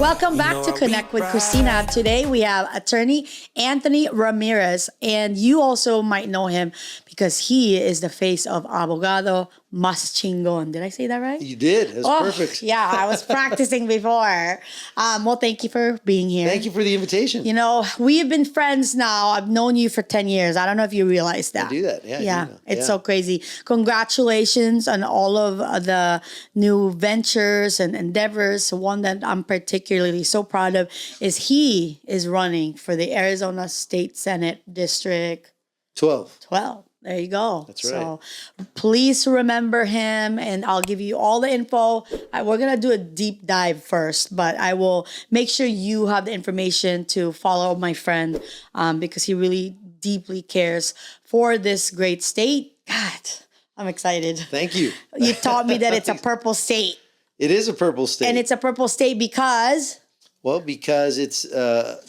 Welcome back to Connect with Christina. Today we have attorney Anthony Ramirez, and you also might know him because he is the face of Abogado Mas Chingon. Did I say that right? You did. It was perfect. Yeah, I was practicing before. Well, thank you for being here. Thank you for the invitation. You know, we have been friends now. I've known you for 10 years. I don't know if you realize that. I do that. Yeah. Yeah, I do know. it's so crazy. Congratulations on all of the new ventures and endeavors. One that I'm particularly so proud of is he is running for the Arizona State Senate District 12. There you go. That's right. So please remember him, and I'll give you all the info. We're going to do a deep dive first, but I will make sure you have the information to follow my friend because he really deeply cares for this great state. God, I'm excited. Thank you. You taught me that it's a purple state. It is a purple state. And it's a purple state because? Well, because it's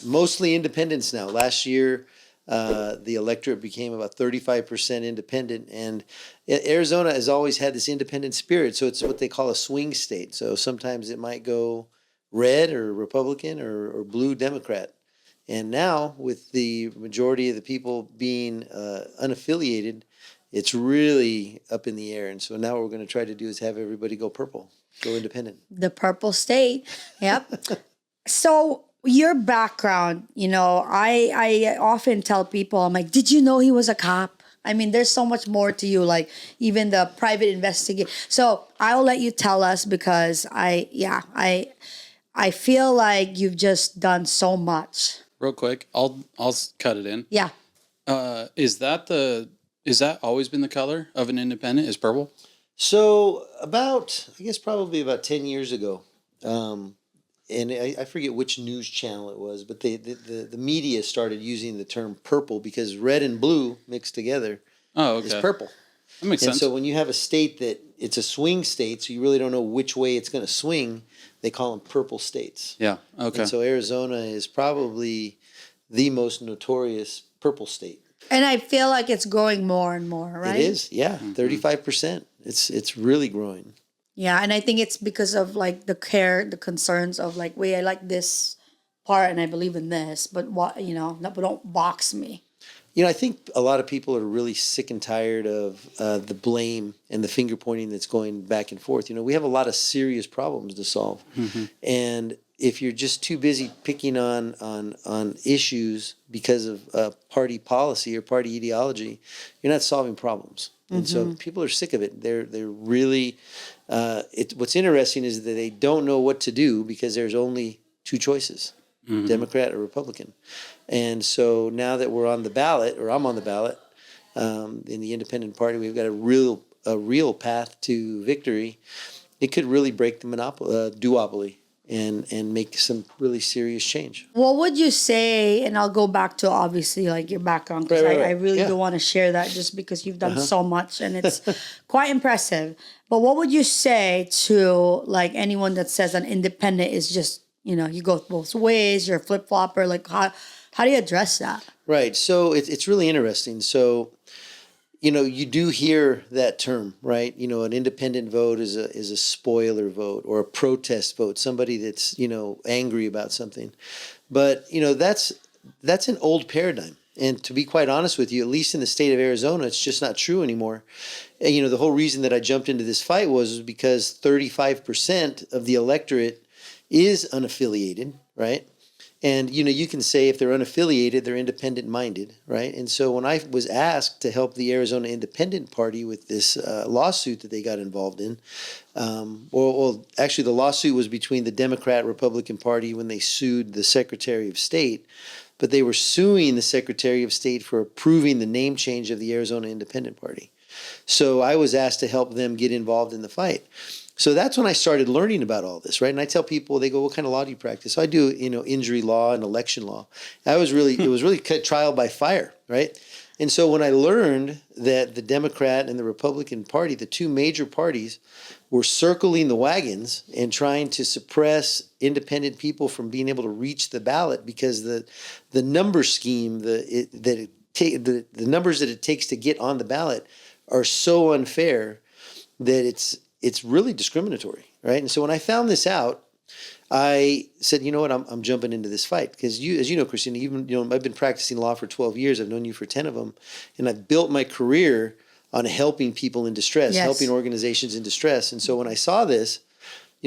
mostly independents now. Last year, the electorate became about 35% independent, and Arizona has always had this independent spirit. So it's what they call a swing state. So sometimes it might go red or Republican or blue Democrat. And now with the majority of the people being unaffiliated, it's really up in the air. And so now what we're going to try to do is have everybody go purple, go independent. The purple state. Yep. So your background, you know, I often tell people, I'm like, did you know he was a cop? I mean, there's so much more to you, like even the private investigation. So I'll let you tell us because I feel like you've just done so much. Real quick, I'll cut it in. Yeah. Is that always been the color of an independent? Is purple? So probably about 10 years ago, and I forget which news channel it was, but the media started using the term purple because red and blue mixed together is purple. That makes sense. And so when you have a state that it's a swing state, so you really don't know which way it's going to swing, they call them purple states. Yeah, okay. And so Arizona is probably the most notorious purple state. And I feel like it's growing more and more, right? It is, yeah, 35%. It's really growing. Yeah, and I think it's because of like the concerns of like, wait, I like this part and I believe in this, but what, you know, but don't box me. You know, I think a lot of people are really sick and tired of the blame and the finger pointing that's going back and forth. You know, we have a lot of serious problems to solve. Mm-hmm. And if you're just too busy picking on issues because of party policy or party ideology, you're not solving problems. And so people are sick of it. They're really what's interesting is that they don't know what to do because there's only two choices, Democrat or Republican. And so now that we're on the ballot, or I'm on the ballot, in the independent party, we've got a real path to victory. It could really break the duopoly and make some really serious change. What would you say, and I'll go back to obviously like your background, because I really do want to share that just because you've done so much and it's quite impressive. But what would you say to like anyone that says an independent is just, you know, you go both ways, you're a flip-flopper, like how do you address that? Right. So it's really interesting. So, you know, you do hear that term, right? You know, an independent vote is a spoiler vote or a protest vote, somebody that's, you know, angry about something. But, you know, that's an old paradigm. And to be quite honest with you, at least in the state of Arizona, it's just not true anymore. And, you know, the whole reason that I jumped into this fight was because 35% of the electorate is unaffiliated, right? And, you know, you can say if they're unaffiliated, they're independent-minded, right? And so when I was asked to help the Arizona Independent Party with this lawsuit that they got involved in, actually the lawsuit was between the Democrat-Republican Party when they sued the Secretary of State, but they were suing the Secretary of State for approving the name change of the Arizona Independent Party. So I was asked to help them get involved in the fight. So that's when I started learning about all this, right? And I tell people, they go, "What kind of law do you practice?" So I do, you know, injury law and election law. It was really trial by fire, right? And so when I learned that the Democrat and the Republican Party, the two major parties, were circling the wagons and trying to suppress independent people from being able to reach the ballot because the number scheme, the numbers that it takes to get on the ballot are so unfair that it's really discriminatory, right? And so when I found this out, I said, you know what, I'm jumping into this fight because as you know, Christina, I've been practicing law for 12 years. I've known you for 10 of them, and I've built my career on helping people in distress, Yes. helping organizations in distress. And so when I saw this,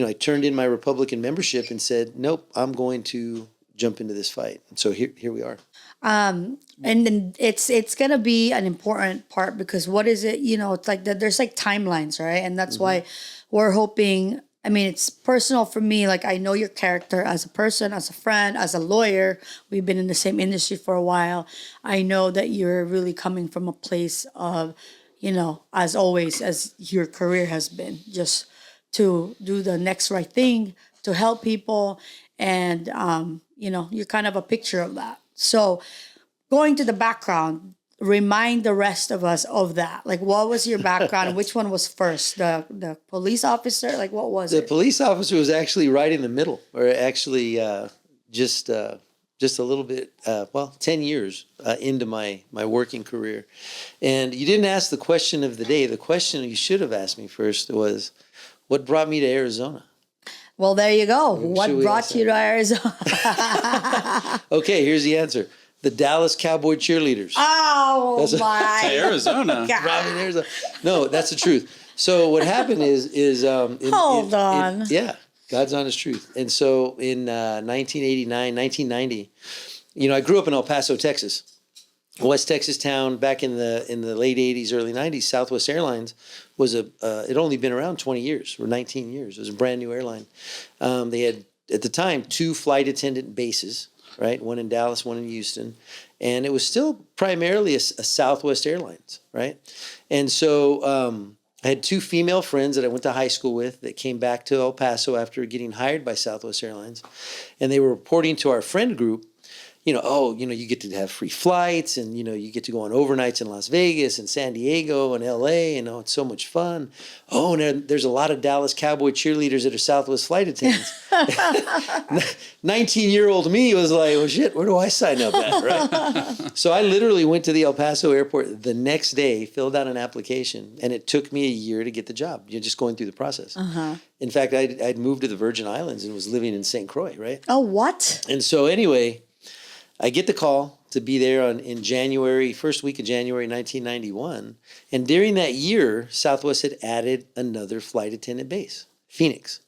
I turned in my Republican membership and said, nope, I'm going to jump into this fight. And so here we are. And then it's gonna be an important part because what is it? It's like there's like timelines, right? And that's why we're hoping. I mean, it's personal for me. Like I know your character as a person, as a friend, as a lawyer. We've been in the same industry for a while. I know that you're really coming from a place of, as always, as your career has been, just to do the next right thing, to help people, and you're kind of a picture of that. So going to the background, remind the rest of us of that. Like, what was your background? Which one was first? The police officer? Like, what was The it? police officer was actually right in the middle, or actually just a little bit, 10 years into my working career. And you didn't ask the question of the day. The question you should have asked me first was, what brought me to Arizona? Well, there you go. What we brought ask you to Arizona? Okay, here's the answer. The Dallas Cowboy cheerleaders. Oh, my To Arizona. God. Brought me to Arizona. No, that's the truth. So what happened is Hold on. yeah, God's honest truth. And so in 1989, 1990, I grew up in El Paso, Texas. West Texas town back in the late 80s, early 90s. Southwest Airlines was it only been around 20 years or 19 years. It was a brand new airline. They had at the time 2 flight attendant bases, right? One in Dallas, one in Houston, and it was still primarily a Southwest Airlines, right? And so I had 2 female friends that I went to high school with that came back to El Paso after getting hired by Southwest Airlines, and they were reporting to our friend group, you get to have free flights and, you get to go on overnights in Las Vegas and San Diego and LA and, it's so much fun. Oh, and there's a lot of Dallas Cowboy cheerleaders that are Southwest flight attendants. 19-year-old me was like, well, shit, where do I sign up at, right? So I literally went to the El Paso airport the next day, filled out an application, and it took me a year to get the job. You're just going through the process. In fact, I'd moved to the Virgin Islands and was living in St. Croix, right? Oh, what? And so anyway, I get the call to be there in January, first week of January 1991. And during that year, Southwest had added another flight attendant base, Phoenix.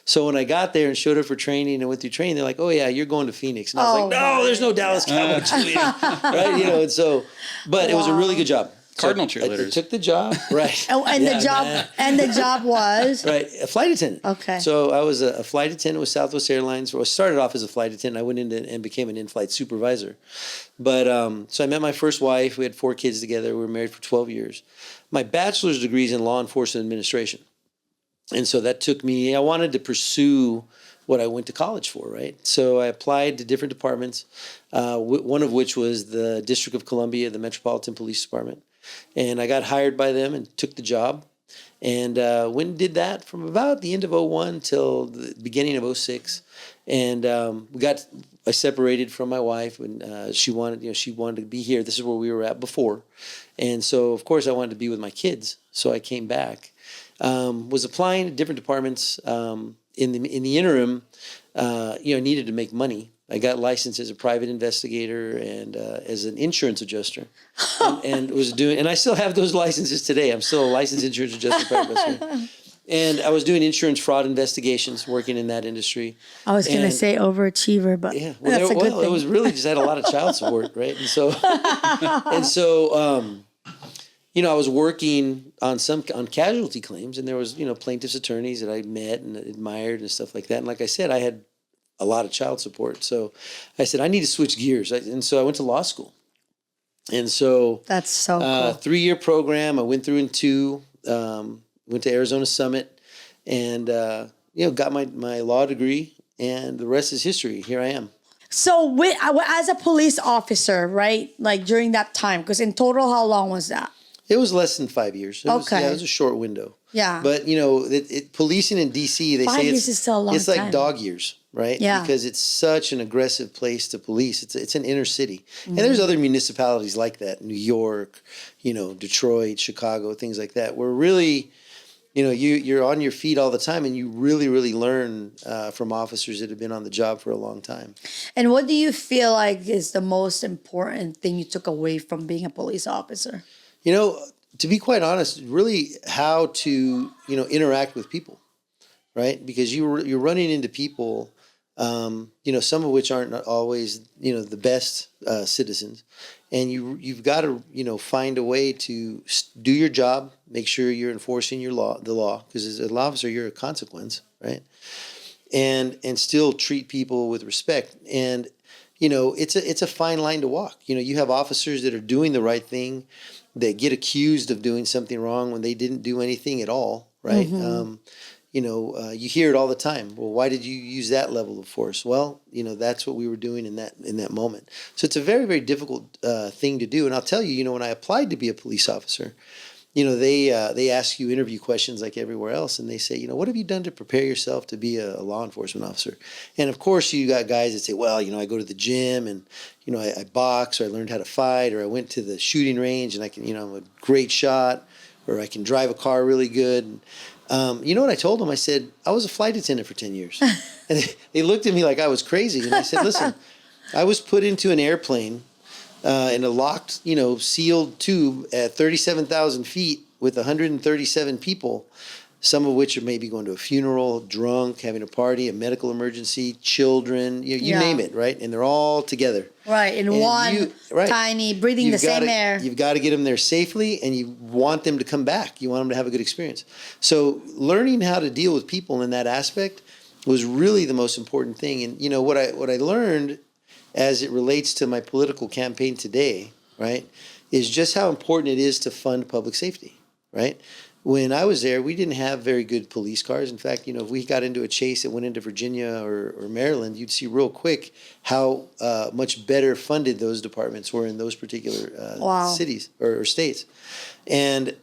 So when I got there and showed up for training and went through training, they're like, oh, yeah, you're going to Phoenix. And I was like, no, there's no Dallas Cowboy cheerleading. Right? And so, but it was a really good job. Cardinal So cheerleaders. I took the job, right? Oh, and Yeah, the job man. and the job was Right, a flight attendant. Okay. So I was a flight attendant with Southwest Airlines. Well, I started off as a flight attendant. I went into and became an in-flight supervisor. But so I met my first wife. We had 4 kids together. We were married for 12 years. My bachelor's degree is in law enforcement administration. And so that took me, I wanted to pursue what I went to college for, right? So I applied to different departments, one of which was the District of Columbia, the Metropolitan Police Department. And I got hired by them and took the job. And went and did that from about the end of 01 till the beginning of 06. And I separated from my wife and she wanted to be here. This is where we were at before. And so, of course, I wanted to be with my kids. So I came back, was applying to different departments. In the interim, needed to make money. I got licensed as a private investigator and as an insurance adjuster, and was doing. And I still have those licenses today. I'm still a licensed insurance adjuster, private investigator. And I was doing insurance fraud investigations, working in that industry. I was going to say overachiever, but Yeah, that's a good thing. it was really just had a lot of child support, right? And so, I was working on casualty claims, and there was plaintiffs' attorneys that I met and admired and stuff like that. And like I said, I had a lot of child support, so I said I need to switch gears, and so I went to law school. And so That's so cool. 3-year program. I went through in 2. Went to Arizona Summit, and got my law degree, and the rest is history. Here I am. So as a police officer, right? Like during that time, because in total, how long was that? It was less than 5 years. It Okay. was a short window. Yeah. But policing in DC, they 5 say years is still a long it's like time. dog years, right? Yeah. Because it's such an aggressive place to police. It's an inner city, Mm-hmm. and there's other municipalities like that, New York, Detroit, Chicago, things like that. Where really, you're on your feet all the time, and you really, really learn from officers that have been on the job for a long time. And what do you feel like is the most important thing you took away from being a police officer? To be quite honest, really how to, interact with people, right? Because you're running into people, some of which aren't always, the best citizens. And you've got to, find a way to do your job, make sure you're enforcing the law, because as a law officer, you're a consequence, right? And still treat people with respect. And, it's a fine line to walk. You have officers that are doing the right thing, that get accused of doing something wrong when they didn't do anything at all, right? Mm-hmm. You hear it all the time. Well, why did you use that level of force? Well, that's what we were doing in that moment. So it's a very, very difficult thing to do. And I'll tell you, when I applied to be a police officer, they ask you interview questions like everywhere else, and they say, what have you done to prepare yourself to be a law enforcement officer? And of course, you got guys that say, well, I go to the gym, and I box, or I learned how to fight, or I went to the shooting range, and I can, I'm a great shot, or I can drive a car really good. You know what I told them? I said, I was a flight attendant for 10 years. And they looked at me like I was crazy. And I said, listen, I was put into an airplane in a locked, sealed tube at 37,000 feet with 137 people, some of which are maybe going to a funeral, drunk, having a party, a medical emergency, children, you name it, right? And they're all together. Right, in And one tiny, breathing the same air. You've got to get them there safely, and you want them to come back. You want them to have a good experience. So learning how to deal with people in that aspect was really the most important thing. And what I learned as it relates to my political campaign today, right, is just how important it is to fund public safety, right? When I was there, we didn't have very good police cars. In fact, if we got into a chase that went into Virginia or Maryland, you'd see real quick how much better funded those departments were in those particular cities or states. And,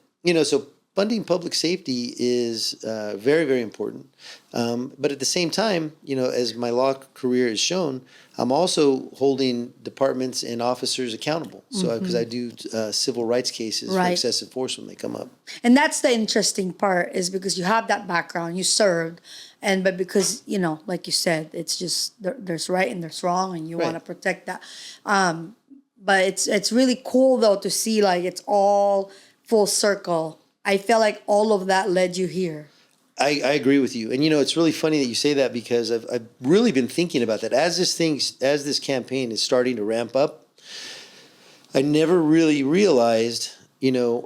so funding public safety is very, very important. But at the same time, as my law career has shown, I'm also holding departments and officers accountable. So because I do civil rights cases for excessive force when they come up. And that's the interesting part, is because you have that background, you served, but because, like you said, it's just there's right and there's wrong, and you want to protect that. But it's really cool though to see like it's all full circle. I feel like all of that led you here. I agree with you. And, it's really funny that you say that, because I've really been thinking about that. As this campaign is starting to ramp up, I never really realized,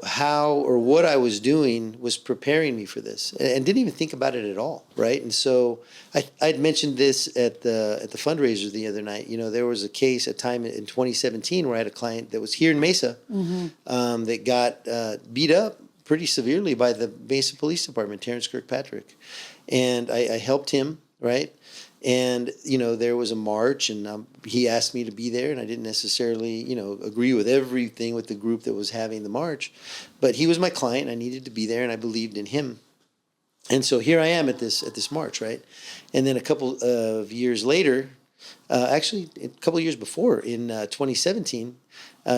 how or what I was doing was preparing me for this, and didn't even think about it at all, right? And so I'd mentioned this at the fundraiser the other night. There was a case, a time in 2017, where I had a client that was here in Mesa that got beat up pretty severely by the Mesa Police Department, Terrence Kirkpatrick. And I helped him, right? And, there was a march, and he asked me to be there, and I didn't necessarily, agree with everything with the group that was having the march. But he was my client, I needed to be there, and I believed in him. And so here I am at this march, right? And then a couple of years later, actually a couple of years before, in 2017,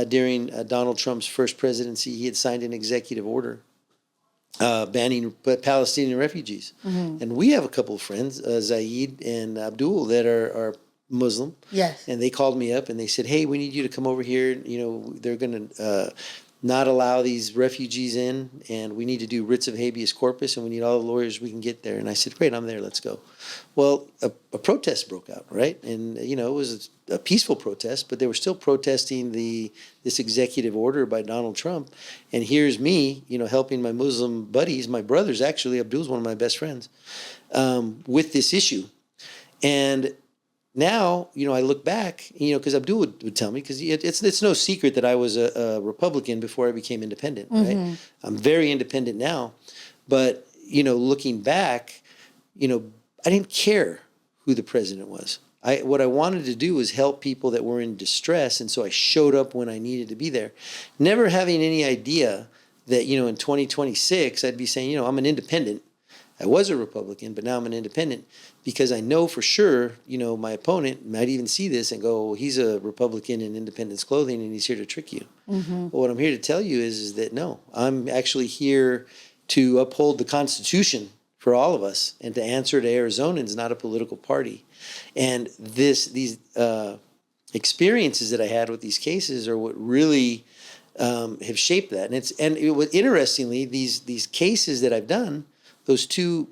during Donald Trump's first presidency, he had signed an executive order banning Palestinian refugees. And we have a couple of friends, Zaid and Abdul, that are Muslim. Yes. And they called me up and they said, hey, we need you to come over here. They're going to not allow these refugees in, and we need to do writs of habeas corpus, and we need all the lawyers we can get there. And I said, great, I'm there, let's go. Well, a protest broke out, right? And, it was a peaceful protest, but they were still protesting this executive order by Donald Trump. And here's me, helping my Muslim buddies, my brothers, actually, Abdul's one of my best friends, with this issue. And now, I look back, because Abdul would tell me, because it's no secret that I was a Republican before I became independent, right? I'm very independent now. But, looking back, I didn't care who the president was. What I wanted to do was help people that were in distress, and so I showed up when I needed to be there. Never having any idea that, in 2026, I'd be saying, I'm an independent. I was a Republican, but now I'm an independent, because I know for sure, my opponent might even see this and go, he's a Republican in independence clothing and he's here to trick you. Well, what I'm here to tell you is that no, I'm actually here to uphold the Constitution for all of us and to answer to Arizonans, not a political party. And these experiences that I had with these cases are what really have shaped that. Interestingly, these cases that I've done, those two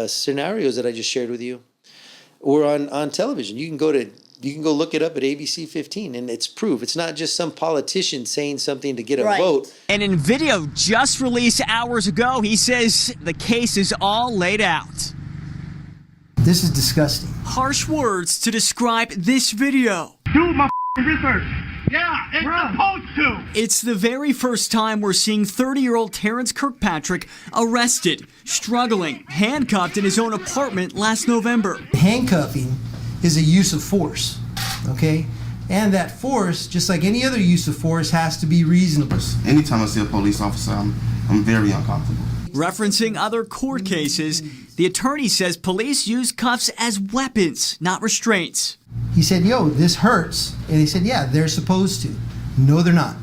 scenarios that I just shared with you, were on television. You can go look it up at ABC 15, and it's proof. It's not just some politician saying something to get a vote. And in video just released hours ago, he says the case is all laid out. This is disgusting. Harsh words to describe this video. Do my research. Yeah, it's supposed to. It's the very first time we're seeing 30-year-old Terrence Kirkpatrick arrested, struggling, handcuffed in his own apartment last November. Handcuffing is a use of force, okay? And that force, just like any other use of force, has to be reasonable. Anytime I see a police officer, I'm very uncomfortable. Referencing other court cases, the attorney says police use cuffs as weapons, not restraints. He said, yo, this hurts. And he said, yeah, they're supposed to. No, they're not.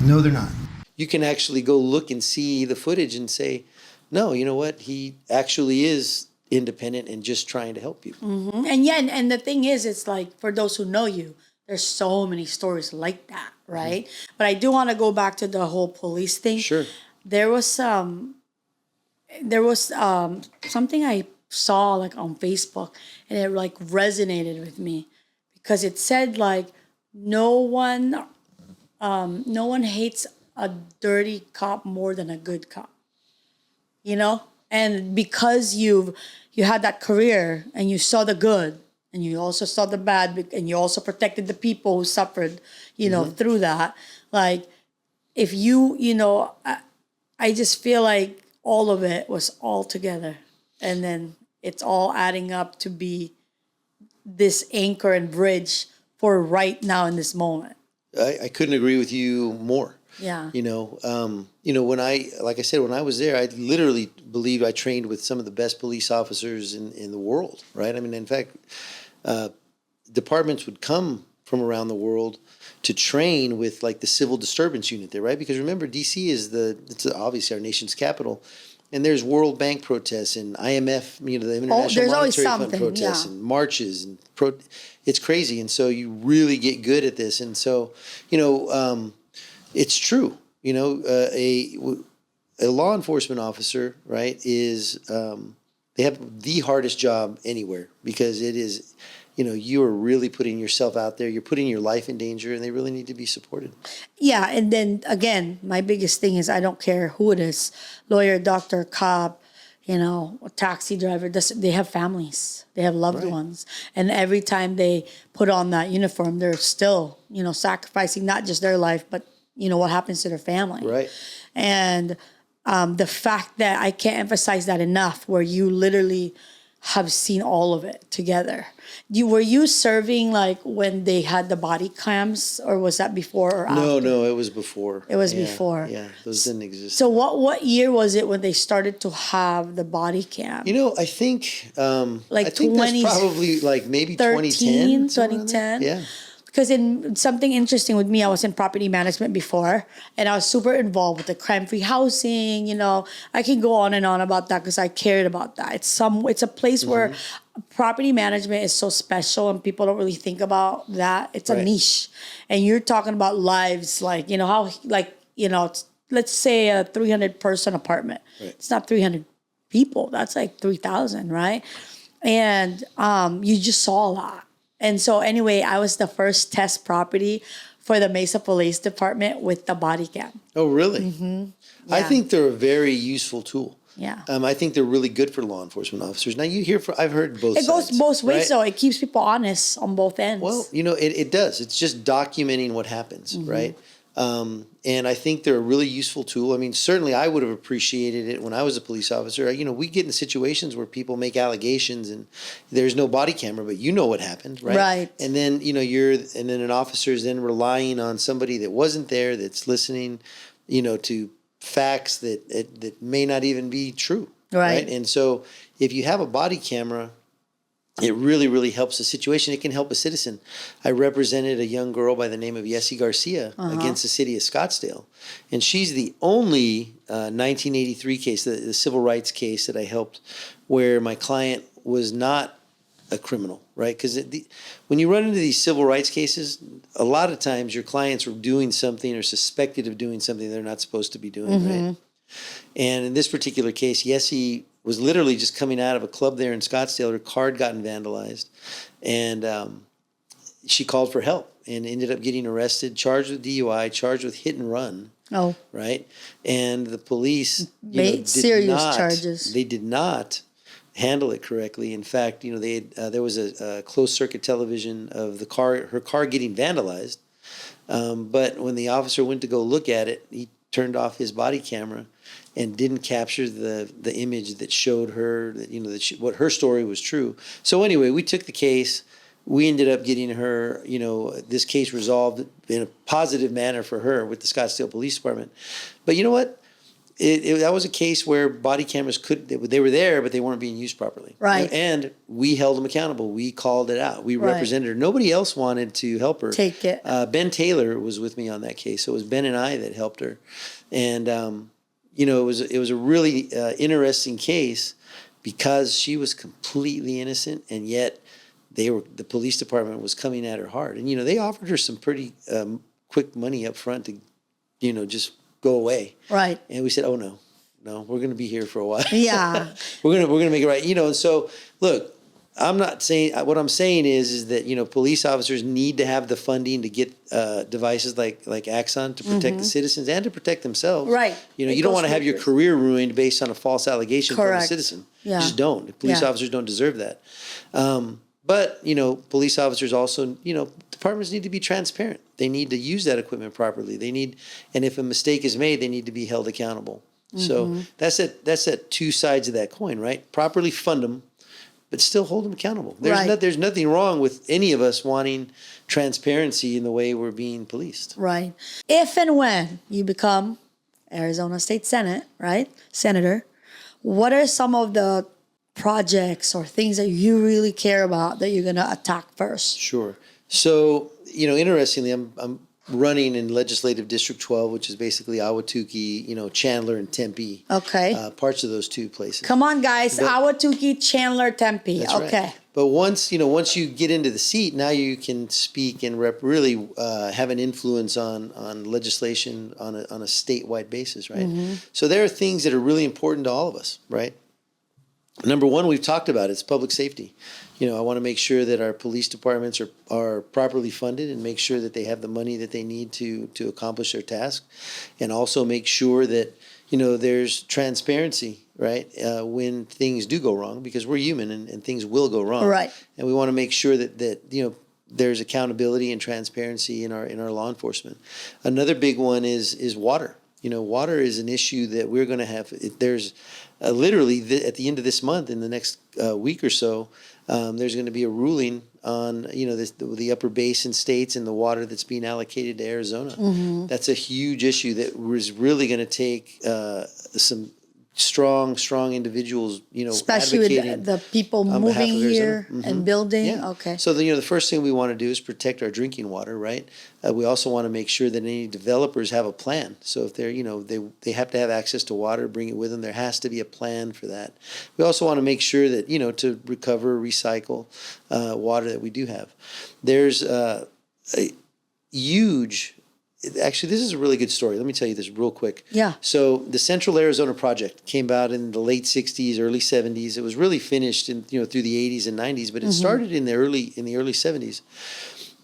No, they're not. You can actually go look and see the footage and say, no, you know what? He actually is independent and just trying to help you. Mm-hmm. And yeah, and the thing is, it's like, for those who know you, there's so many stories like that, right? Mm-hmm. But I do want to go back to the whole police thing. Sure. There was something I saw like on Facebook, and it like resonated with me because it said like no one hates a dirty cop more than a good cop, you know. And because you had that career and you saw the good and you also saw the bad and you also protected the people who suffered, you know, through that. Like if I just feel like all of it was all together, and then it's all adding up to be this anchor and bridge for right now in this moment. I couldn't agree with you more. Yeah. When I was there, I literally believe I trained with some of the best police officers in the world, right? I mean, in fact, departments would come from around the world to train with like the civil disturbance unit there, right? Because remember, DC is it's obviously our nation's capital. And there's World Bank protests and IMF, the International Monetary Fund protests and marches and it's crazy. And so you really get good at this. And so, it's true. A law enforcement officer, right, is they have the hardest job anywhere because it is, you are really putting yourself out there. You're putting your life in danger, and they really need to be supported. Yeah, and then again, my biggest thing is I don't care who it is, lawyer, doctor, cop, a taxi driver. They have families. They have loved ones. And every time they put on that uniform, they're still, sacrificing not just their life, but, what happens to their family. Right. And the fact that I can't emphasize that enough, where you literally have seen all of it together. Were you serving like when they had the body cams, or was that before or after? No, it was before. It was before. Yeah, those didn't exist. So what year was it when they started to have the body cam? I think I think that's probably like maybe 2010. 2010. Yeah. Because in something interesting with me, I was in property management before, and I was super involved with the crime-free housing. I can go on and on about that because I cared about that. It's a place where property management is so special, and people don't really think about that. It's a niche, and you're talking about lives, let's say a 300-person apartment. Right. It's not 300 people. That's like 3,000, right? And you just saw a lot. And so anyway, I was the first test property for the Mesa Police Department with the body cam. Oh, really? Mm-hmm. Yeah. I think they're a very useful tool. Yeah. I think they're really good for law enforcement officers. Now I've heard both sides. It goes both ways, right? though. It keeps people honest on both ends. Well, it does. It's just documenting what happens, right? And I think they're a really useful tool. I mean, certainly I would have appreciated it when I was a police officer. We get in situations where people make allegations and there's no body camera, but you know what happened, right? Right. And then, and then an officer is then relying on somebody that wasn't there, that's listening, to facts that may not even be true. Right. And so if you have a body camera, it really, really helps the situation. It can help a citizen. I represented a young girl by the name of Yessie Garcia against the city of Scottsdale. And she's the only 1983 case, the civil rights case that I helped, where my client was not a criminal, right? Because when you run into these civil rights cases, a lot of times your clients are doing something or suspected of doing something they're not supposed to be doing, right? And in this particular case, Yessie was literally just coming out of a club there in Scottsdale. Her car had gotten vandalized, and she called for help and ended up getting arrested, charged with DUI, charged with hit and run. Oh, Right, and the police made serious charges. They did not handle it correctly. In fact, they had, there was a closed circuit television of her car getting vandalized. But when the officer went to go look at it, he turned off his body camera and didn't capture the image that showed her that what her story was true. So anyway, we took the case. We ended up getting her, this case resolved in a positive manner for her with the Scottsdale Police Department. But you know what? That was a case where body cameras they were there, but they weren't being used properly. Right. And we held them accountable. We called it out. We Right. represented her. Nobody else wanted to help her. Take it. Ben Taylor was with me on that case. So it was Ben and I that helped her. And, it was a really interesting case because she was completely innocent, and yet the police department was coming at her hard. And, they offered her some pretty quick money up front to, just go away. Right. And we said, oh, no, we're going to be here for a while. Yeah. we're going to make it right. And so look, I'm not saying, what I'm saying is that, police officers need to have the funding to get devices like Axon to protect the citizens and to protect themselves. Right. You It don't goes want to have your both ways. career ruined based on a false allegation from a Correct. citizen. Yeah. You just don't. Police Yeah. officers don't deserve that. But, police officers also, departments need to be transparent. They need to use that equipment properly. And if a mistake is made, they need to be held accountable. So that's that two sides of that coin, right? Properly fund them, but still hold them accountable. There's nothing wrong with any of us wanting transparency in the way we're being policed. Right. If and when you become Arizona State Senate, right? Senator, what are some of the projects or things that you really care about that you're going to attack first? Sure. So, interestingly, I'm running in Legislative District 12, which is basically Ahwatukee, Chandler, and Tempe. Okay. Parts of those two places. Come on, guys. Ahwatukee, Chandler, Tempe. That's Okay. right. But once you get into the seat, now you can speak and really have an influence on legislation on a statewide basis, right? So there are things that are really important to all of us, right? Number one, we've talked about it's public safety. I want to make sure that our police departments are properly funded and make sure that they have the money that they need to accomplish their task, and also make sure that there's transparency, right? When things do go wrong, because we're human and things will go wrong, Right. And we want to make sure that there's accountability and transparency in our law enforcement. Another big one is water. Water is an issue that we're going to have. There's literally at the end of this month, in the next week or so, there's going to be a ruling on the upper basin states and the water that's being allocated to Arizona. That's a huge issue that was really going to take some strong individuals, Especially advocating with the people on behalf moving of Arizona. here and building. Yeah. Okay. So the first thing we want to do is protect our drinking water, right? We also want to make sure that any developers have a plan. So if they're they have to have access to water, bring it with them. There has to be a plan for that. We also want to make sure that to recover, recycle water that we do have. There's a huge. Actually, this is a really good story. Let me tell you this real quick. Yeah. So the Central Arizona Project came about in the late 60s, early 70s. It was really finished in through the 80s and 90s, but it started in the early 70s.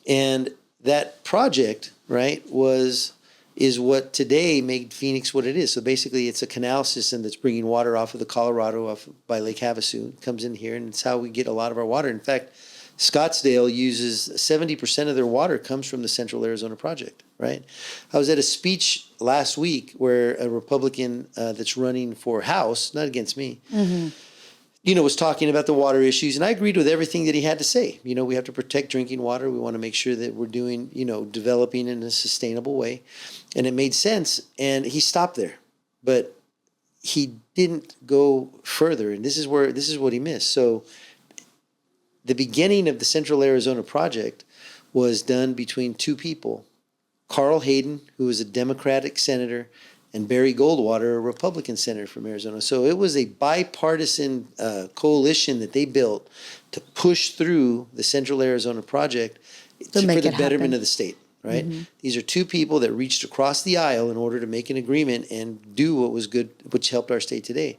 And that project, right, is what today made Phoenix what it is. So basically, it's a canal system that's bringing water off of the Colorado, off by Lake Havasu. It comes in here, and it's how we get a lot of our water. In fact, Scottsdale uses 70% of their water comes from the Central Arizona Project, right? I was at a speech last week where a Republican that's running for House, not against me, was talking about the water issues, and I agreed with everything that he had to say. We have to protect drinking water. We want to make sure that we're doing, developing in a sustainable way, and it made sense. And he stopped there, but he didn't go further, and this is what he missed. So the beginning of the Central Arizona Project was done between two people, Carl Hayden, who was a Democratic senator, and Barry Goldwater, a Republican senator from Arizona. So it was a bipartisan coalition that they built to push through the Central Arizona Project for the betterment of the state, right? These are two people that reached across the aisle in order to make an agreement and do what was good, which helped our state today.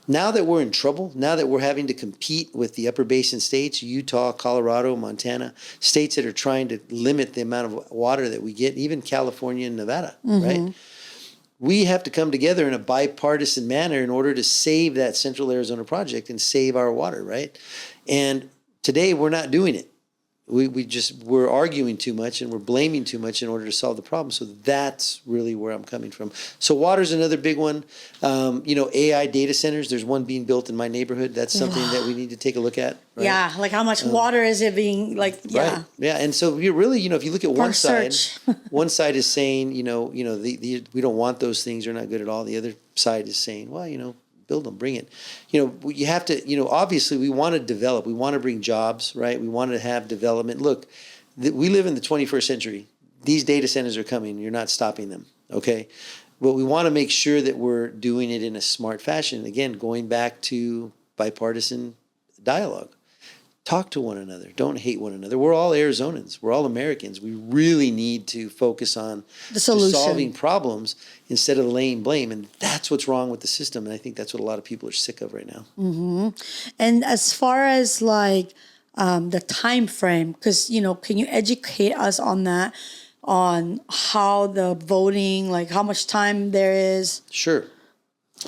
Now that we're in trouble, now that we're having to compete with the upper basin states, Utah, Colorado, Montana, states that are trying to limit the amount of water that we get, even California and Nevada, right? We have to come together in a bipartisan manner in order to save that Central Arizona Project and save our water, right? And today we're not doing it. We're arguing too much and we're blaming too much in order to solve the problem. So that's really where I'm coming from. So water's another big one. AI data centers. There's one being built in my neighborhood. That's something that we need to take a look at. Right? Yeah, like how much water is it being like? Yeah, right. Yeah, and so you really, if you look at one side, search. one side is saying, we don't want those things. They're not good at all. The other side is saying, well, build them, bring it. You have to, obviously we want to develop. We want to bring jobs, right? We want to have development. Look, we live in the 21st century. These data centers are coming. You're not stopping them, okay? But we want to make sure that we're doing it in a smart fashion. Again, going back to bipartisan dialogue. Talk to one another. Don't hate one another. We're all Arizonans. We're all Americans. We really need to focus on The solution. solving problems instead of laying blame. And that's what's wrong with the system. And I think that's what a lot of people are sick of right now. And as far as like the time frame, because can you educate us on that, on how the voting, like how much time there is? Sure.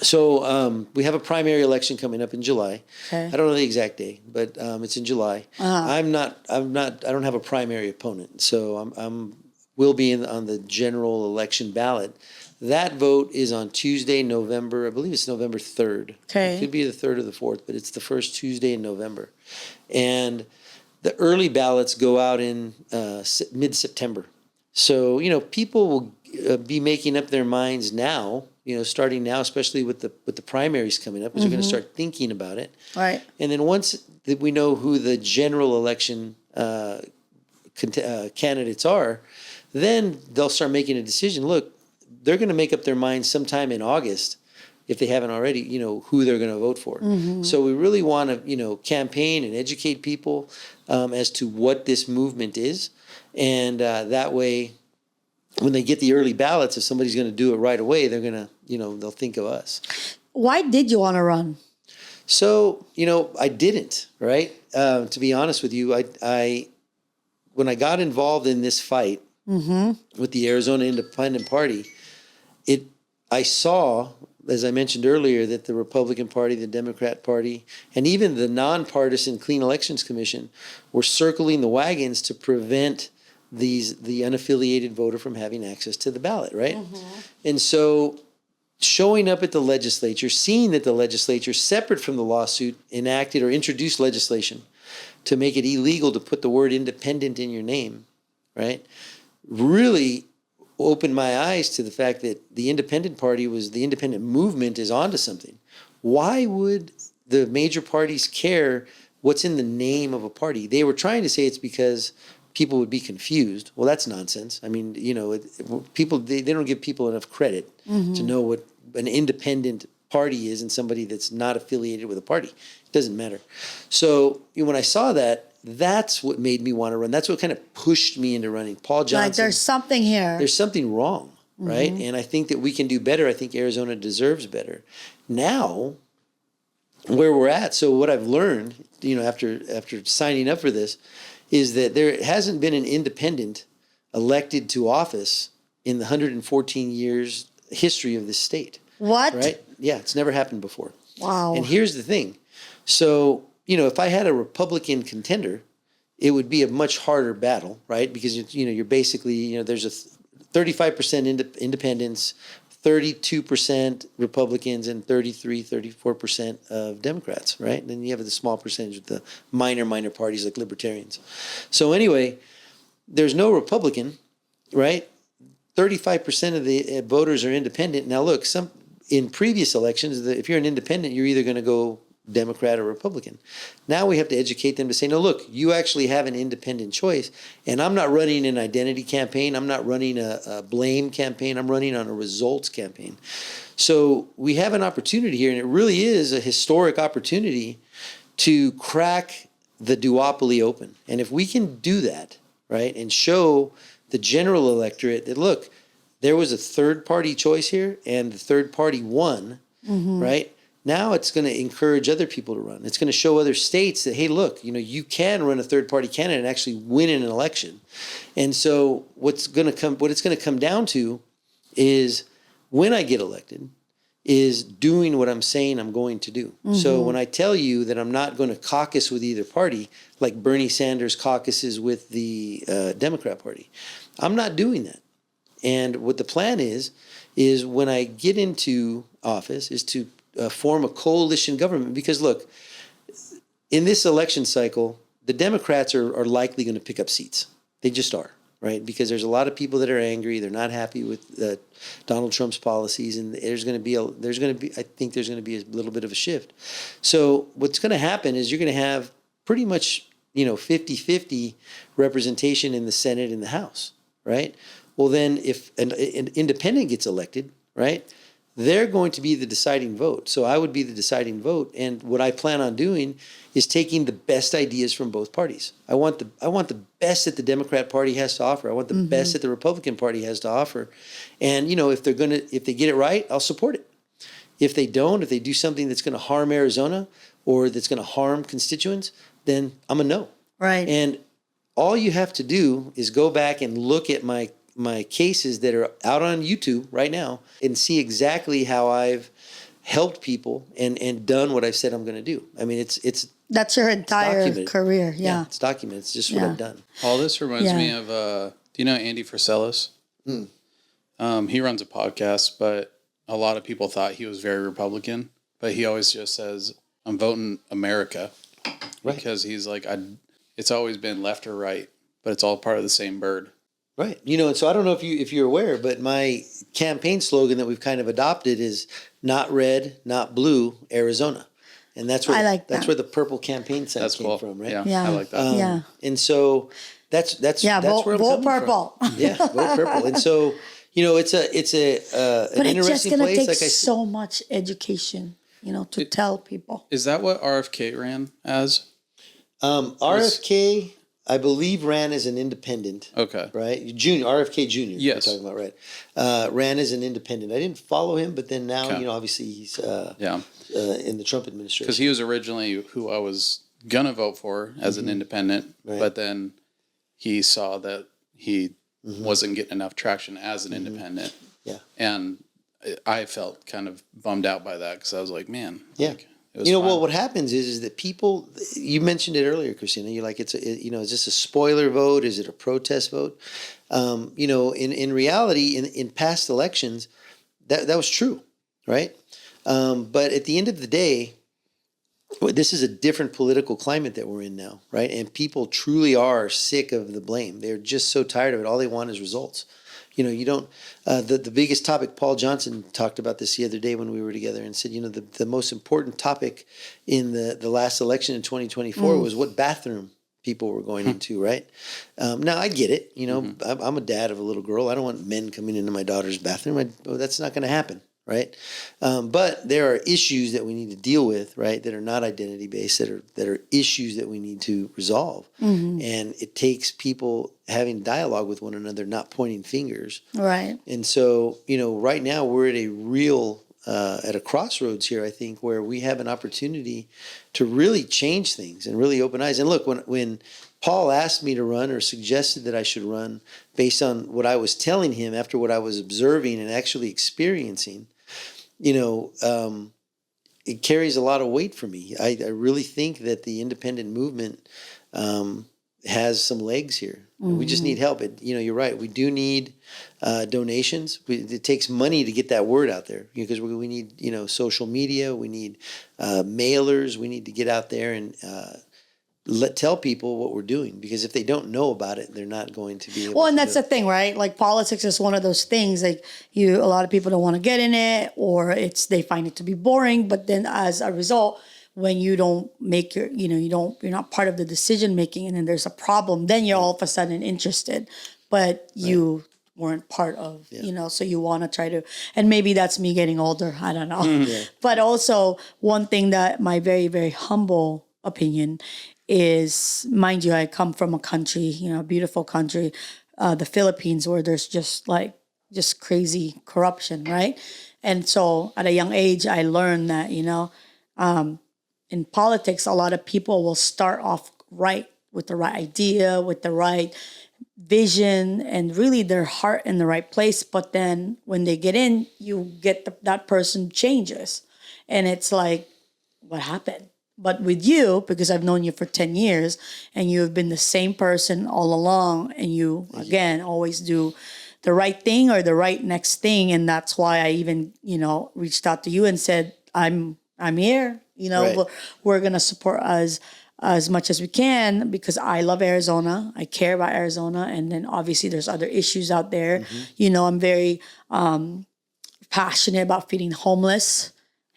So we have a primary election coming up in July. Okay. I don't know the exact day, but it's in July. I don't have a primary opponent, so we'll be on the general election ballot. That vote is on Tuesday, I believe it's November 3rd. Okay. It could be the 3rd or the 4th, but it's the first Tuesday in November. And the early ballots go out in mid-September. So, people will be making up their minds now, starting now, especially with the primaries coming up, because they're going to start thinking about it. Right. And then once that we know who the general election candidates are, then they'll start making a decision. Look, they're going to make up their minds sometime in August, if they haven't already, who they're going to vote for. So we really want to, campaign and educate people as to what this movement is. And that way, when they get the early ballots, if somebody's going to do it right away, they're going to, they'll think of us. Why did you want to run? So, I didn't, right? To be honest with you, I when I got involved in this fight with the Arizona Independent Party, I saw, as I mentioned earlier, that the Republican Party, the Democrat Party, and even the nonpartisan Clean Elections Commission were circling the wagons to prevent the unaffiliated voter from having access to the ballot, right? And so showing up at the legislature, seeing that the legislature, separate from the lawsuit, enacted or introduced legislation to make it illegal to put the word independent in your name, right? Really opened my eyes to the fact that the independent movement is onto something. Why would the major parties care what's in the name of a party? They were trying to say it's because people would be confused. Well, that's nonsense. I mean, people, they don't give people enough credit to know what an independent party is and somebody that's not affiliated with a party. It doesn't matter. So when I saw that, that's what made me want to run. That's what kind of pushed me into running. Paul Johnson. Like there's something here. There's something wrong, right? And I think that we can do better. I think Arizona deserves better. Now, where we're at, so what I've learned, after signing up for this, is that there hasn't been an independent elected to office in the 114 years history of this state. What? Right? Yeah, it's never happened before. Wow. And here's the thing. So, if I had a Republican contender, it would be a much harder battle, right? Because, you're basically, there's a 35% independents, 32% Republicans, and 34% of Democrats, right? And then you have the small percentage of the minor parties like libertarians. So anyway, there's no Republican, right? 35% of the voters are independent. Now look, in previous elections, if you're an independent, you're either going to go Democrat or Republican. Now we have to educate them to say, no, look, you actually have an independent choice. And I'm not running an identity campaign. I'm not running a blame campaign. I'm running on a results campaign. So we have an opportunity here, and it really is a historic opportunity to crack the duopoly open. And if we can do that, right, and show the general electorate that, look, there was a third party choice here and the third party won, right? Now it's going to encourage other people to run. It's going to show other states that, hey, look, you can run a third party candidate and actually win in an election. And so what it's going to come down to is when I get elected is doing what I'm saying I'm going to do. So when I tell you that I'm not going to caucus with either party, like Bernie Sanders caucuses with the Democrat Party, I'm not doing that. And what the plan is when I get into office is to form a coalition government. Because look, in this election cycle, the Democrats are likely going to pick up seats. They just are, right? Because there's a lot of people that are angry. They're not happy with Donald Trump's policies, and I think there's going to be a little bit of a shift. So what's going to happen is you're going to have pretty much 50-50 representation in the Senate and the House, right? Well, then if an independent gets elected, right, they're going to be the deciding vote. So I would be the deciding vote. And what I plan on doing is taking the best ideas from both parties. I want the best that the Democrat Party has to offer. I want the best that the Republican Party has to offer. And, if they get it right, I'll support it. If they don't, if they do something that's going to harm Arizona or that's going to harm constituents, then I'm a no. Right. And all you have to do is go back and look at my cases that are out on YouTube right now and see exactly how I've helped people and done what I've said I'm going to do. I mean, it's that's your entire career. Yeah. It's documented. It's just what I've done. All this reminds me of, do you know Andy Friselis? He runs a podcast, but a lot of people thought he was very Republican, but he always just says, I'm voting America. Right. Because he's like, it's always been left or right, but it's all part of the same bird. Right. And so I don't know if you're aware, but my campaign slogan that we've kind of adopted is not red, not blue, Arizona. And that's where that's where the purple campaign sign came from, right? Yeah, I like that. And so that's where I'm vote coming purple. From. Yeah, vote purple. And so, it's an But interesting it's just going to place. take Like so much education, to tell people. Is that what RFK ran as? RFK, I believe, ran as an independent. Okay. Right? RFK Jr. Yes. We're talking about, right? Ran as an independent. I didn't follow him, but then now, obviously he's in the Trump administration. Because he was originally who I was going to vote for as an independent, but then he saw that he wasn't getting enough traction as an independent. Yeah. And I felt kind of bummed out by that because I was like, man. Yeah. Like, it was well, what happens is that people, you mentioned it earlier, Christina, you're like, is this a spoiler vote? Is it a protest vote? In reality, in past elections, that was true, right? But at the end of the day, this is a different political climate that we're in now, right? And people truly are sick of the blame. They're just so tired of it. All they want is results. You don't, the biggest topic, Paul Johnson talked about this the other day when we were together and said, the most important topic in the last election in 2024 was what bathroom people were going into, right? Now, I get it. I'm a dad of a little girl. I don't want men coming into my daughter's bathroom. That's not going to happen, right? But there are issues that we need to deal with, right, that are not identity-based, that are issues that we need to resolve. And it takes people having dialogue with one another, not pointing fingers. Right. And so, right now we're at a real, at a crossroads here, I think, where we have an opportunity to really change things and really open eyes. And look, when Paul asked me to run or suggested that I should run based on what I was telling him after what I was observing and actually experiencing, it carries a lot of weight for me. I really think that the independent movement has some legs here. We just need help. You're right. We do need donations. It takes money to get that word out there because we need, social media. We need mailers. We need to get out there and tell people what we're doing, because if they don't know about it, they're not going to be able Well, and to that's the thing, right? Like politics is one of those things, like a lot of people don't want to get in it, or they find it to be boring. But then as a result, when you don't make your, you're not part of the decision making, and then there's a problem, then you're all of a sudden interested, but you weren't part of, so you want to try to, and maybe that's me getting older. I don't know. But also one thing that my very, very humble opinion is, mind you, I come from a country, a beautiful country, the Philippines, where there's just crazy corruption, right? And so at a young age, I learned that, in politics, a lot of people will start off right with the right idea, with the right vision, and really their heart in the right place. But then when they get in, you get that person changes. And it's like, what happened? But with you, because I've known you for 10 years and you've been the same person all along, and you again, always do the right thing or the right next thing. And that's why I even, reached out to you and said, I'm here, we're going to support us as much as we can, because I love Arizona. I care about Arizona. And then obviously there's other issues out there. I'm very passionate about feeding homeless.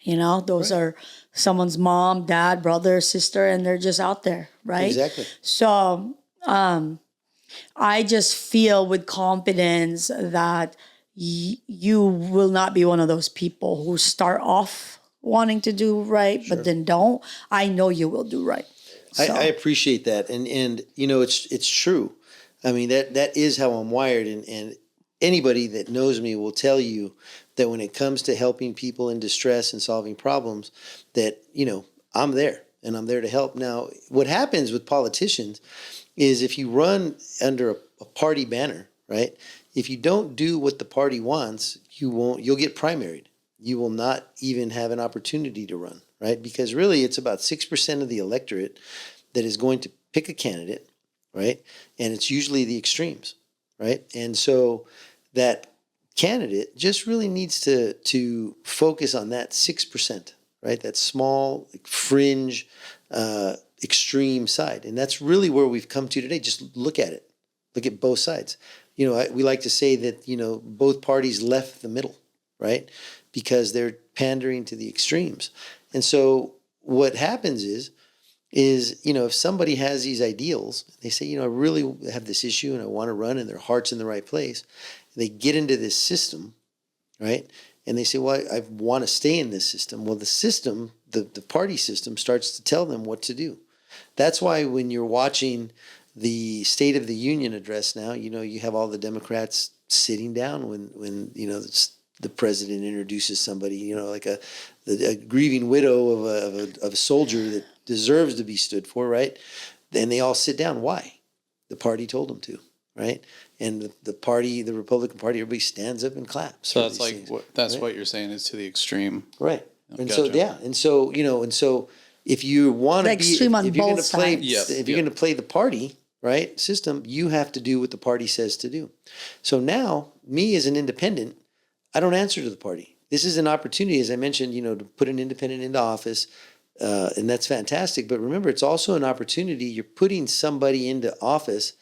Those are someone's mom, dad, brother, sister, and they're just out there, right? Exactly. So I just feel with confidence that you will not be one of those people who start off wanting to do right, but then don't. I know you will do right. So. I appreciate that. And it's true. I mean, that is how I'm wired. And anybody that knows me will tell you that when it comes to helping people in distress and solving problems, that, I'm there and I'm there to help. Now, what happens with politicians is if you run under a party banner, right? If you don't do what the party wants, you'll get primaried. You will not even have an opportunity to run, right? Because really it's about 6% of the electorate that is going to pick a candidate, right? And it's usually the extremes, right? And so that candidate just really needs to focus on that 6%, right? That small fringe extreme side. And that's really where we've come to today. Just look at it. Look at both sides. We like to say that, both parties left the middle, right? Because they're pandering to the extremes. And so what happens is, if somebody has these ideals, they say, I really have this issue and I want to run, and their heart's in the right place. They get into this system, right? And they say, well, I want to stay in this system. Well, the system, the party system, starts to tell them what to do. That's why when you're watching the State of the Union address now, you have all the Democrats sitting down when the president introduces somebody, like a grieving widow of a soldier that deserves to be stood for, right? And they all sit down. Why? The party told them to, right? And the Republican Party, everybody stands up and claps. So that's like what you're saying is to the extreme, right? And gotcha. so if you want to be, extreme on if you're going both to play, sides. if you're going to play the party, right, system, you have to do what the party says to do. So now, me as an independent, I don't answer to the party. This is an opportunity, as I mentioned, to put an independent into office, and that's fantastic. But remember, it's also an opportunity. You're putting somebody into office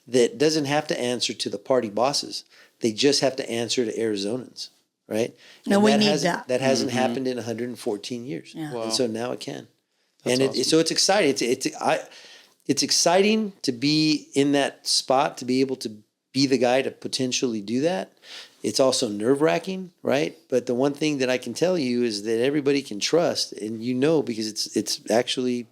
that doesn't have to answer to the party bosses. They just have to answer to Arizonans, right? And we need that. That hasn't happened in 114 years. Yeah. Wow. And so now it can. That's and awesome. so it's exciting. It's exciting to be in that spot, to be able to be the guy to potentially do that. It's also nerve-wracking, right? But the one thing that I can tell you is that everybody can trust, and because it's actually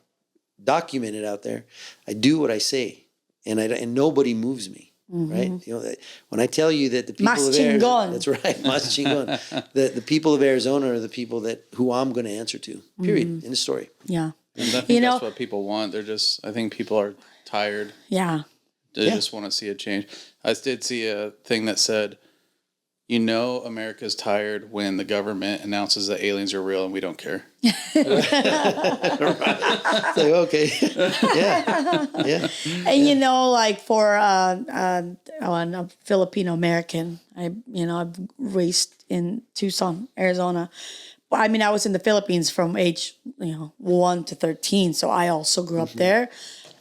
documented out there. I do what I say, and nobody moves me, right? When I tell you that the people of Arizona, that's right, Mas Chingon, the people of Arizona are the people who I'm going to answer to. Period. End of story. Yeah. And I think that's what people want. I think people are tired. Yeah. They just want to see a change. I did see a thing that said, America's tired when the government announces that aliens are real and we don't care. It's like, okay. Yeah. And like for a Filipino American, I've raised in Tucson, Arizona. I mean, I was in the Philippines from age 1 to 13, so I also grew up there.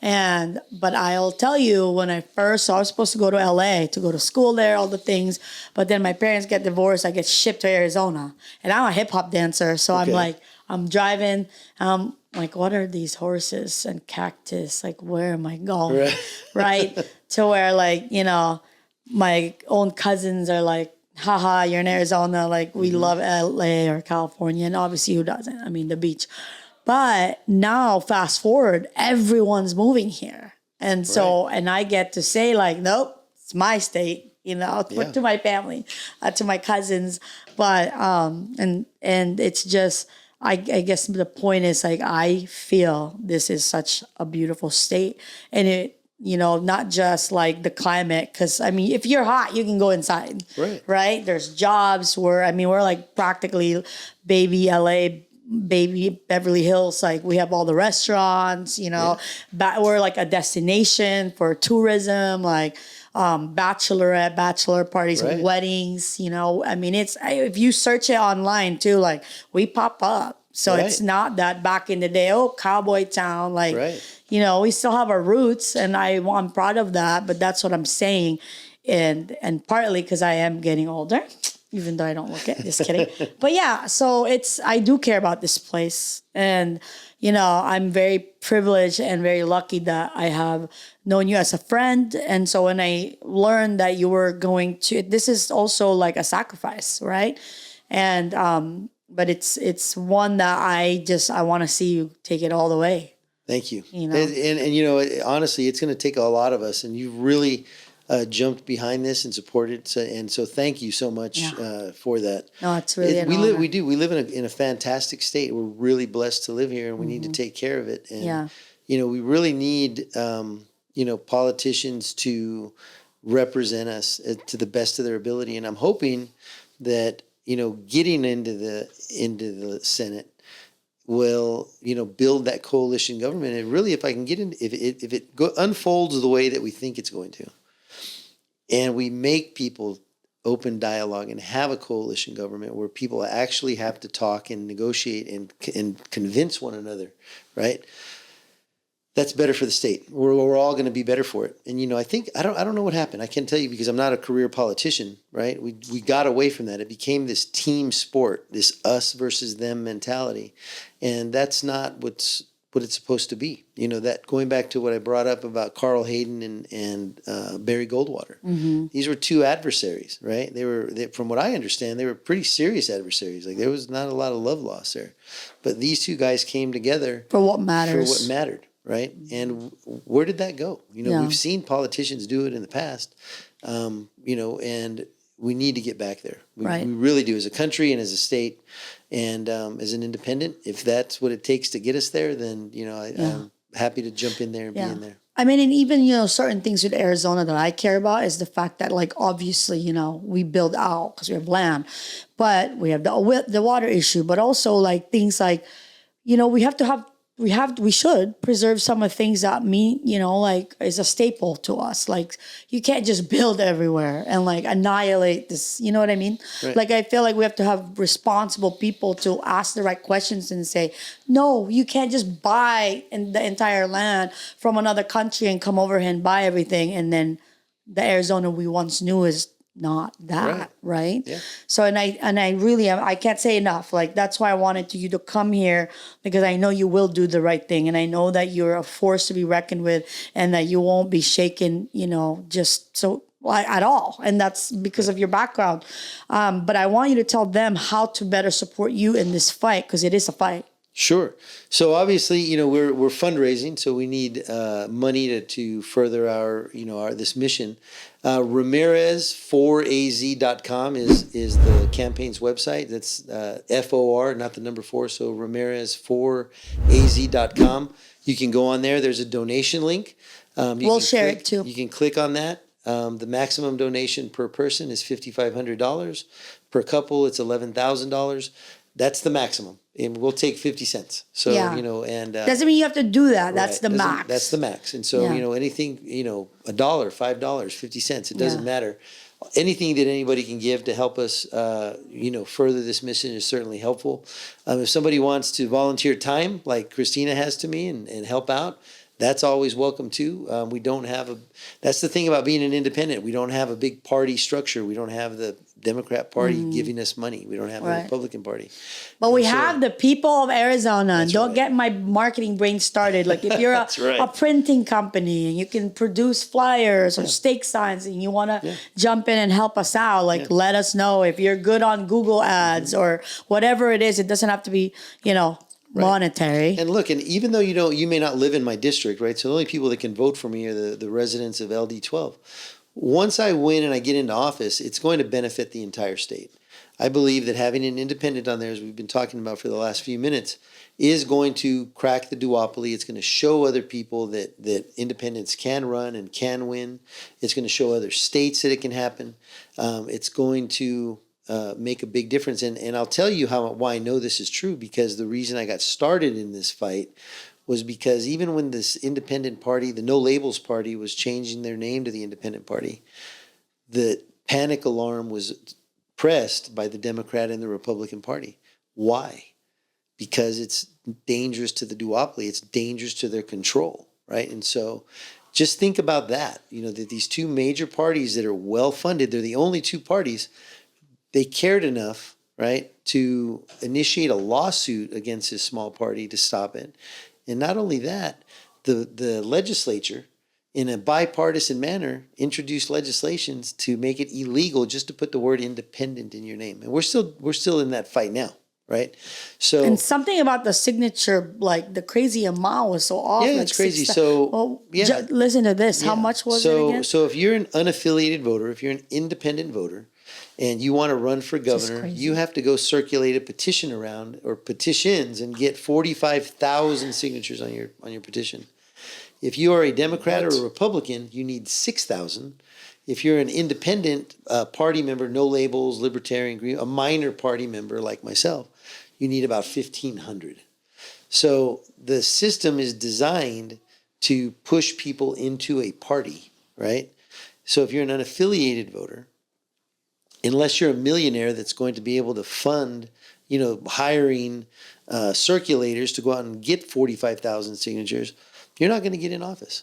But I'll tell you, when I was supposed to go to LA to go to school there, all the things. But then my parents get divorced. I get shipped to Arizona. And I'm a hip hop dancer. So I'm like, I'm driving. like, what are these horses and cactus? Like, where am I going? Right. Right? To where, like, you know, my own cousins are like, haha, you're in Arizona. Like, we love LA or California. And obviously, who doesn't? I mean, the beach. But now, fast forward, everyone's moving here. And so, and I get to say, like, nope, it's my state, you know, to my family, to my cousins. But, and it's just, I guess the point is, like, I feel this is such a beautiful state. And it, you know, not just like the climate, because I mean, if you're hot, you can go inside, right? There's jobs where, I mean, we're like practically baby LA, baby Beverly Hills. Like, we have all the restaurants, you know, we're like a destination for tourism, like bachelor parties, weddings, you know. I mean, it's, if you search it online too, like, we pop up. So it's not that back in the day, oh, cowboy town, like, you know, we still have our roots, and I'm proud of that. But that's what I'm saying, and partly because I am getting older, even though I don't look it. Just kidding. But yeah, so I do care about this place, and you know, I'm very privileged and very lucky that I have known you as a friend. And so when I learned that you were going to, this is also like a sacrifice, right? And but it's one that I want to see you take it all the way. Thank you. You know? And you know, honestly, it's going to take a lot of us, and you've really jumped behind this and supported. So thank you so much for that. No, it's really we live in a fantastic state. We're really blessed to live here, and we need to take care of it. And you know, we really need you know, politicians to represent us to the best of their ability. And I'm hoping that, you know, getting into the Senate will, you know, build that coalition government. And really, if I can get in, if it unfolds the way that we think it's going to, and we make people open dialogue and have a coalition government where people actually have to talk and negotiate and convince one another, right? That's better for the state. We're all going to be better for it. And, you know, I think, I don't know what happened. I can't tell you because I'm not a career politician, right? We got away from that. It became this team sport, this us versus them mentality. And that's not what it's supposed to be. You know, that going back to what I brought up about Carl Hayden and Barry Goldwater. Mm-hmm. These were two adversaries, right? They, from what I understand, they were pretty serious adversaries. Like, there was not a lot of love lost there. But these two guys came together for what matters. For what mattered. Right. And where did that go? You know, we've seen politicians do it in the past, you know, and we need to get back there. We really do, as a country and as a state and as an independent. If that's what it takes to get us there, then, you know, I'm happy to jump in there and be in there. I mean, and even, you know, certain things with Arizona that I care about is the fact that, like, obviously, you know, we build out because we have land, but we have the water issue, but also like things like, you know, we should preserve some of the things that mean, you know, like, is a staple to us. Like, you can't just build everywhere and like annihilate this, you know what I mean? Right. Like, I feel like we have to have responsible people to ask the right questions and say, no, you can't just buy the entire land from another country and come over here and buy everything. And then the Arizona we once knew is not that, right? Yeah. So, and I really, I can't say enough. Like, that's why I wanted you to come here, because I know you will do the right thing. And I know that you're a force to be reckoned with and that you won't be shaken, you know, just so at all. And that's because of your background. But I want you to tell them how to better support you in this fight, because it is a fight. Sure. So obviously, you know, we're fundraising, so we need money to further our this mission. Ramirez4az.com is the campaign's website. That's FOR, not the number 4. So Ramirez4az.com. You can go on there. There's a donation link. We'll share it too. You can click on that. The maximum donation per person is $5,500. Per couple, it's $11,000. That's the maximum. And we'll take 50 cents. So, you know, and doesn't mean you have to do that. That's the max. That's the max. And so, you know, anything, you know, $1, $5, 50 cents, it doesn't matter. Anything that anybody can give to help us, you know, further this mission is certainly helpful. If somebody wants to volunteer time, like Christina has to me, and help out, that's always welcome too. We don't have that's the thing about being an independent. We don't have a big party structure. We don't have the Democrat Party giving us money. We don't have a Republican Party. But we have the people of Arizona. And don't get my marketing brain started. Like if you're a printing company and you can produce flyers or stake signs and you want to jump in and help us out, like let us know. If you're good on Google ads or whatever it is, it doesn't have to be, monetary. And look, and even though you may not live in my district, right? So the only people that can vote for me are the residents of LD12. Once I win and I get into office, it's going to benefit the entire state. I believe that having an independent on there, as we've been talking about for the last few minutes, is going to crack the duopoly. It's going to show other people that independents can run and can win. It's going to show other states that it can happen. It's going to make a big difference. And I'll tell you why I know this is true, because the reason I got started in this fight was because even when this independent party, the No Labels Party, was changing their name to the Independent Party, the panic alarm was pressed by the Democrat and the Republican Party. Why? Because it's dangerous to the duopoly. It's dangerous to their control, right? And so just think about that, that these two major parties that are well-funded, they're the only two parties, they cared enough, right, to initiate a lawsuit against this small party to stop it. And not only that, the legislature, in a bipartisan manner, introduced legislations to make it illegal just to put the word independent in your name. And we're still in that fight now, right? So, and something about the signature, like the crazy amount was so off. Yeah, like it's crazy. Listen to this. How much was it again? So if you're an unaffiliated voter, if you're an independent voter, and you want to run for governor, you have to go circulate a petition around, or petitions, and get 45,000 signatures on your petition. If you are a Democrat or a Republican, you need 6,000. If you're an independent party member, No Labels, Libertarian, Green, a minor party member like myself, you need about 1,500. So the system is designed to push people into a party, right? So if you're an unaffiliated voter, unless you're a millionaire that's going to be able to fund, hiring circulators to go out and get 45,000 signatures, you're not going to get in office.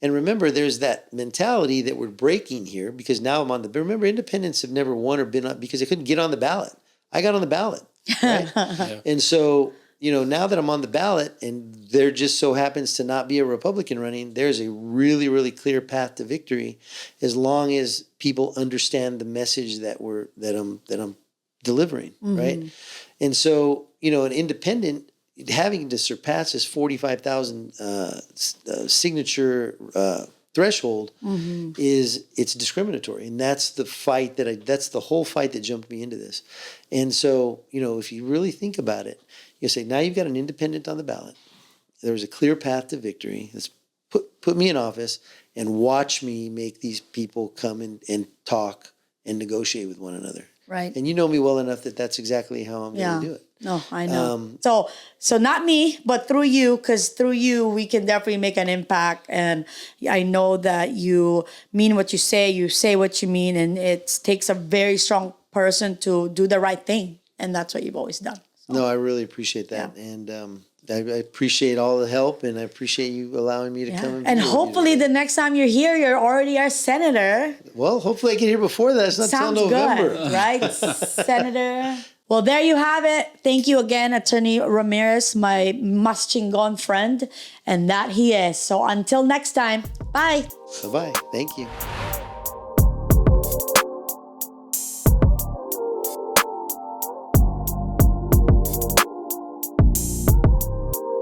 And remember, there's that mentality that we're breaking here, because now I'm remember, independents have never won or been up because they couldn't get on the ballot. I got on the ballot, right? And so, now that I'm on the ballot and there just so happens to not be a Republican running, there's a really, really clear path to victory, as long as people understand the message that I'm delivering, right? And so, an independent having to surpass this 45,000 signature threshold it's discriminatory, and that's the fight that's the whole fight that jumped me into this. And so, if you really think about it, you say, now you've got an independent on the ballot. There's a clear path to victory. Let's put me in office and watch me make these people come and talk and negotiate with one another. Right. And you know me well enough that that's exactly how I'm going to do it. No, I know. So not me, but through you, because through you, we can definitely make an impact. And I know that you mean what you say what you mean, and it takes a very strong person to do the right thing. And that's what you've always done. So. No, I really appreciate that. Yeah. And I appreciate all the help, and I appreciate you allowing me to come. And hopefully the next time you're here, you're already our senator. Well, hopefully I get here before that. It's not till November. Good, right, Senator? Well, there you have it. Thank you again, Attorney Ramirez, my mas chingon friend, and that he is. So until next time, bye. Bye-bye. Thank you.